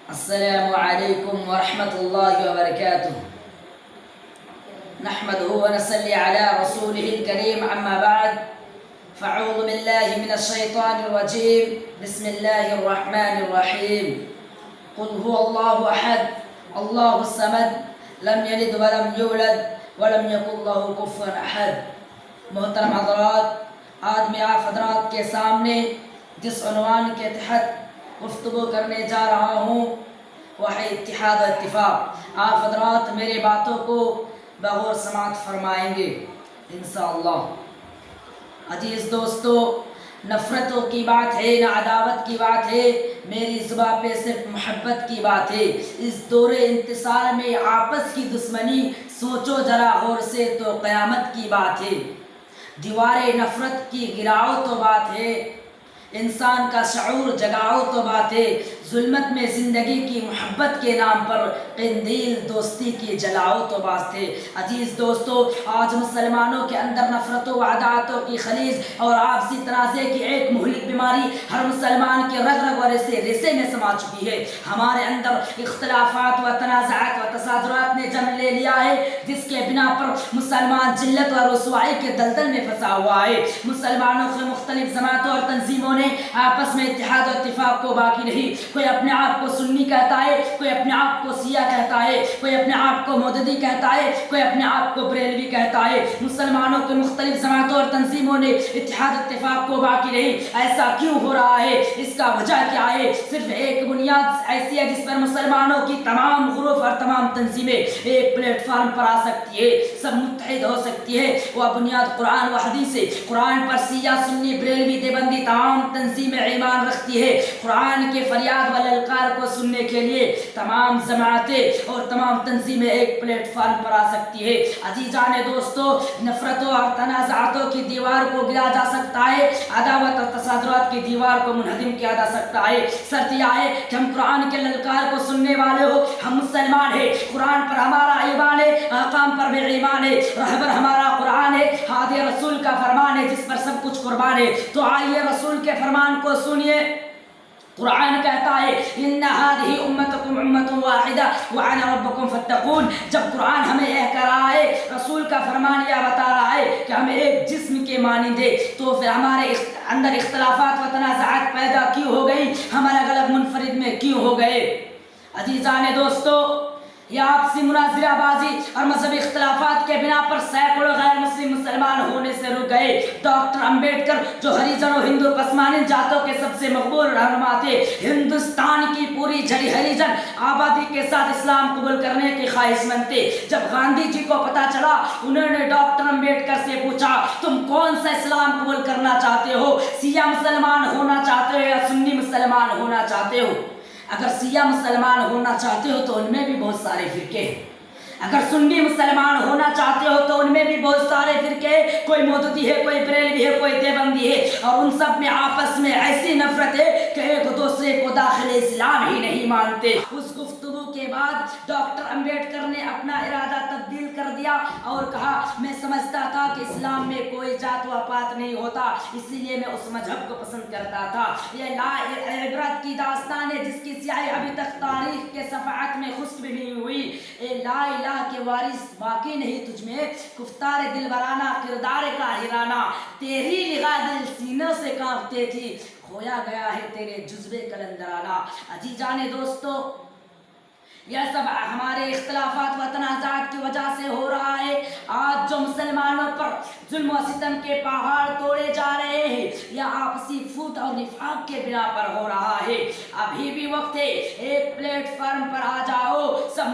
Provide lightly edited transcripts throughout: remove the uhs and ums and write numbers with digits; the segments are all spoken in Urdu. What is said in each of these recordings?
السلام عليكم ورحمة الله وبركاته. نحمده ونصلي على رسوله الكريم، أما بعد فأعوذ بالله من الشيطان الرجيم. بسم الله الرحمن الرحيم. قل هو الله أحد الله الصمد لم يلد ولم يولد ولم يكن له كفوا أحد. محترم حضرات، آج میں آپ حضرات کے سامنے جس عنوان کے تحت گفتگو کرنے جا رہا ہوں وہ ہے اتحاد و اتفاق. آپ حضرات میرے باتوں کو بغور سماعت فرمائیں گے انشاءاللہ. عزیز دوستو، نفرتوں کی بات ہے نہ عداوت کی بات ہے، میری زبان پہ صرف محبت کی بات ہے. اس دور انتصار میں آپس کی دشمنی سوچو ذرا غور سے تو قیامت کی بات ہے. دیوار نفرت کی گراؤ تو بات ہے، انسان کا شعور جگاؤ تو بات ہے. ظلمت میں زندگی کی محبت کے نام پر قندیل دوستی کی جلاؤ تو بات ہے. عزیز دوستو، آج مسلمانوں کے اندر نفرتوں و عداوتوں کی خلیج اور آپسی تنازع کی ایک مہلک بیماری ہر مسلمان کے رگ رگ اور ریسے میں سما چکی ہے. ہمارے اندر اختلافات و تنازعات و تصادرات نے جنم لے لیا ہے، جس کے بنا پر مسلمان ذلت اور رسوائی کے دلدل میں پھنسا ہوا ہے. مسلمانوں کے مختلف جماعتوں اور تنظیموں نے آپس میں اتحاد و اتفاق کو باقی نہیں. کوئی اپنے آپ کو سنی کہتا ہے، کوئی اپنے آپ کو شیعہ کہتا ہے، کوئی اپنے آپ کو مودودی کہتا ہے، کوئی اپنے آپ کو بریلوی کہتا ہے. مسلمانوں کے مختلف جماعتوں اور تنظیموں نے اتحاد اتفاق کو باقی نہیں. ایسا کیوں ہو رہا ہے؟ اس کا وجہ کیا ہے؟ صرف ایک بنیاد ایسی ہے جس پر مسلمانوں کی تمام گروپ اور تمام تنظیمیں ایک پلیٹ فارم پر آ سکتی ہے، سب متحد ہو سکتی ہے. وہ بنیاد قرآن و حدیث ہے. قرآن پر شیعہ سنی بریلوی دیوبندی تمام تنظیمیں ایمان رکھتی ہے. قرآن کے فریاد و للکار کو سننے کے لیے تمام جماعتیں اور تمام تنظیمیں ایک پلیٹ فارم پر آ سکتی ہے. عزیزان دوستو، نفرتوں اور تنازعاتوں کی دیوار کو گرا جا سکتا ہے، عداوت اور تصادرات کی دیوار کو منہدم کیا جا سکتا ہے. شرط یہ ہے کہ ہم قرآن کے للکار کو سننے والے ہو. ہم مسلمان ہیں، قرآن پر ہمارا ایمان ہے، احکام پر بھی ایمان ہے. رہبر ہمارا قرآن ہے، ہادی رسول کا فرمان ہے جس پر سب کچھ قربان ہے. تو آئیے رسول کے فرمان کو سنیے. قرآن کہتا ہے ان هذه امتکم امۃ واحدہ وانا ربکم فاتقون. جب قرآن ہمیں یہ کہہ رہا ہے، رسول کا فرمان یہ بتا رہا ہے کہ ہم ایک جسم کے مانند ہیں، تو پھر ہمارے اندر اختلافات و تنازعات پیدا کیوں ہو گئی؟ ہم الگ الگ منفرد میں کیوں ہو گئے؟ عزیزان دوستو، یہ آپسی مناظرہ بازی اور مذہبی اختلافات کے بنا پر سینکڑوں غیر مسلم مسلمان ہونے سے رک گئے. ڈاکٹر امبیڈکر جو ہریجن و ہندو پسمانند ذاتوں کے سب سے مقبول رہنما تھے، ہندوستان کی پوری جڑی ہریجن آبادی کے ساتھ اسلام قبول کرنے کے خواہش مند تھے. جب گاندھی جی کو پتہ چلا، انہوں نے ڈاکٹر امبیڈکر سے پوچھا تم کون سا اسلام قبول کرنا چاہتے ہو؟ شیعہ مسلمان ہونا چاہتے ہو یا سنی مسلمان ہونا چاہتے ہو؟ اگر شیعہ مسلمان ہونا چاہتے ہو تو ان میں بھی بہت سارے فرقے ہیں. اگر سنی مسلمان ہونا چاہتے ہو تو ان میں بھی بہت سارے فرقے ہیں. کوئی مودودی ہے، کوئی بریلوی ہے، کوئی دیوبندی ہے، اور ان سب میں آپس میں ایسی نفرت ہے کہ ایک دوسرے کو داخل اسلام ہی نہیں مانتے. اس گفتگو کے بعد ڈاکٹر امبیڈکر نے اپنا ارادہ تبدیل کر دیا اور کہا میں سمجھتا تھا کہ اسلام میں کوئی ذات و پات نہیں ہوتا، اسی لیے میں اس مذہب کو پسند کرتا تھا. یہ لا عبرت کی داستان ہے جس کی سیاہی ابھی تک تاریخ کے صفحات میں خشک بھی نہیں ہوئی. اے لا الہ کے وارث باقی نہیں تجھ میں، گفتار دل برانہ کردار کا ہرانہ، تیری نگاہ دل سینوں سے کانپتے تھی، کھویا گیا ہے تیرے جذبے قلندرانہ. عزیزان دوستو، یہ سب ہمارے اختلافات و تنازعات کی وجہ سے ہو رہا ہے. آج جو مسلمانوں پر ظلم و ستم کے پہاڑ توڑے جا رہے ہیں، یہ آپسی فوٹ اور نفاق کے بنا پر ہو رہا ہے. ابھی بھی وقت ہے، ایک پلیٹ فارم پر آ جاؤ، سب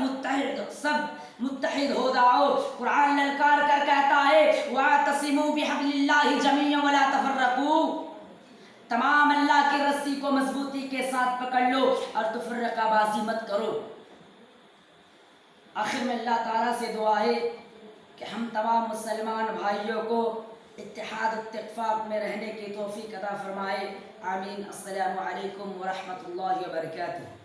متحد ہو جاؤ. قرآن للکار کر کہتا ہے وَاعْتَصِمُوا بِحَبْلِ اللَّهِ جَمِيعًا وَلَا تَفَرَّقُوا. تمام اللہ کی رسی کو مضبوطی کے ساتھ پکڑ لو اور تفرقہ بازی مت کرو. آخر میں اللہ تعالیٰ سے دعا ہے کہ ہم تمام مسلمان بھائیوں کو اتحاد اتفاق میں رہنے کی توفیق عطا فرمائے. آمین. السلام علیکم ورحمۃ اللہ وبرکاتہ.